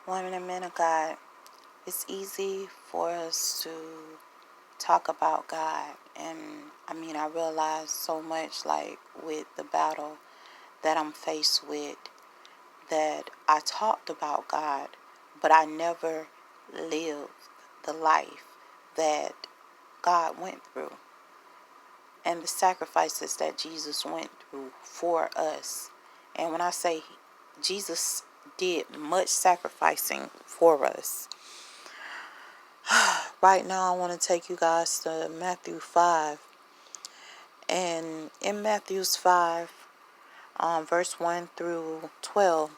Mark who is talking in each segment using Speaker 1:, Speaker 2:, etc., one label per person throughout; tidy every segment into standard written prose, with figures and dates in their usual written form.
Speaker 1: Women and men of God, it's easy for us to talk about God. And I realize so much, like with the battle that I'm faced with, that I talked about God, but I never lived the life that God went through and the sacrifices that Jesus went through for us. And when I say Jesus did much sacrificing for us, right now I want to take you guys to Matthew 5. And in Matthew 5, verse 1 through 12,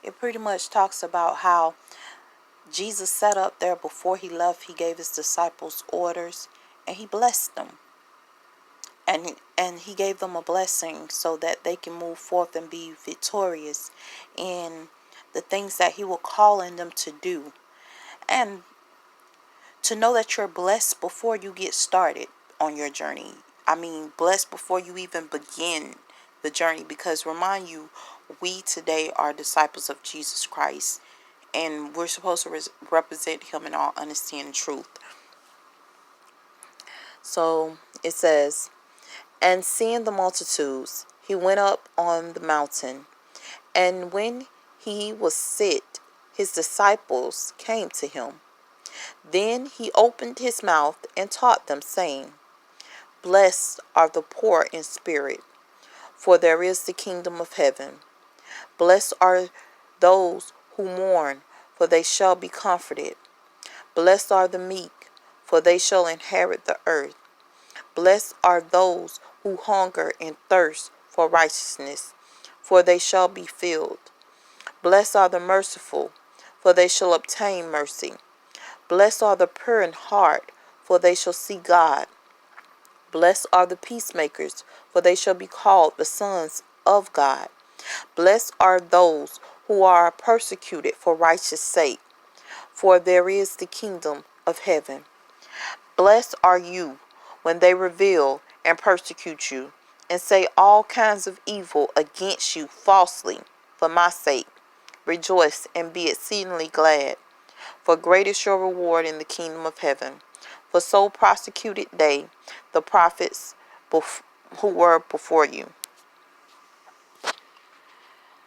Speaker 1: it pretty much talks about how Jesus sat up there before he left. He gave his disciples orders and he blessed them. And he gave them a blessing so that they can move forth and be victorious in the things that he will call in them to do. And to know that you're blessed before you get started on your journey. Blessed before you even begin the journey. Because remind you, we today are disciples of Jesus Christ. And we're supposed to represent him in all honesty and truth. So it says, and seeing the multitudes, he went up on the mountain. And when he was set, his disciples came to him. Then he opened his mouth and taught them, saying, Blessed are the poor in spirit, for there is the kingdom of heaven. Blessed are those who mourn, for they shall be comforted. Blessed are the meek, for they shall inherit the earth. Blessed are those who hunger and thirst for righteousness, for they shall be filled. Blessed are the merciful, for they shall obtain mercy. Blessed are the pure in heart, for they shall see God. Blessed are the peacemakers, for they shall be called the sons of God. Blessed are those who are persecuted for righteous sake, for there is the kingdom of heaven. Blessed are you when they revile and persecute you, and say all kinds of evil against you falsely for my sake. Rejoice and be exceedingly glad, for great is your reward in the kingdom of heaven. For so persecuted they the prophets who were before you.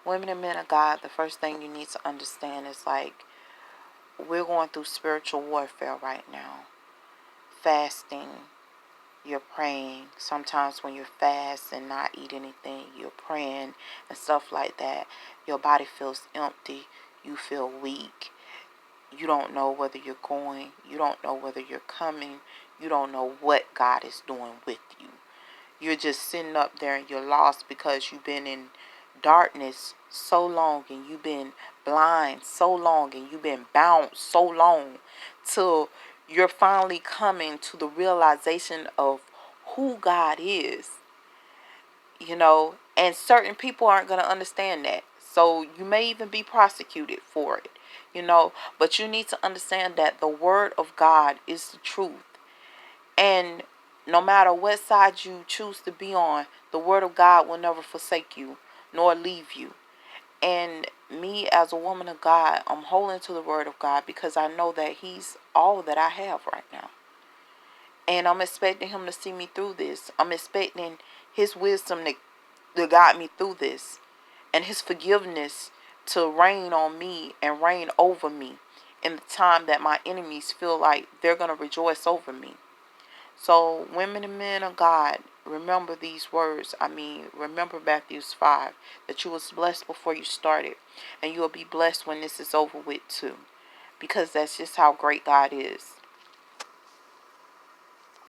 Speaker 1: Women and men of God, the first thing you need to understand is we're going through spiritual warfare right now. Fasting, you're praying. Sometimes when you fast and not eat anything, you're praying and stuff like that. Your body feels empty. You feel weak. You don't know whether you're going. You don't know whether you're coming. You don't know what God is doing with you. You're just sitting up there and you're lost because you've been in darkness so long and you've been blind so long and you've been bound so long till you're finally coming to the realization of who God is. And certain people aren't going to understand that. So you may even be prosecuted for it, but you need to understand that the word of God is the truth. And no matter what side you choose to be on, the word of God will never forsake you nor leave you. And me as a woman of God, I'm holding to the word of God because I know that he's all that I have right now. And I'm expecting him to see me through this. I'm expecting his wisdom to guide me through this. And his forgiveness to reign on me and reign over me in the time that my enemies feel like they're going to rejoice over me. So, women and men of God, remember these words. Remember Matthew 5, that you was blessed before you started. And you will be blessed when this is over with too. Because that's just how great God is.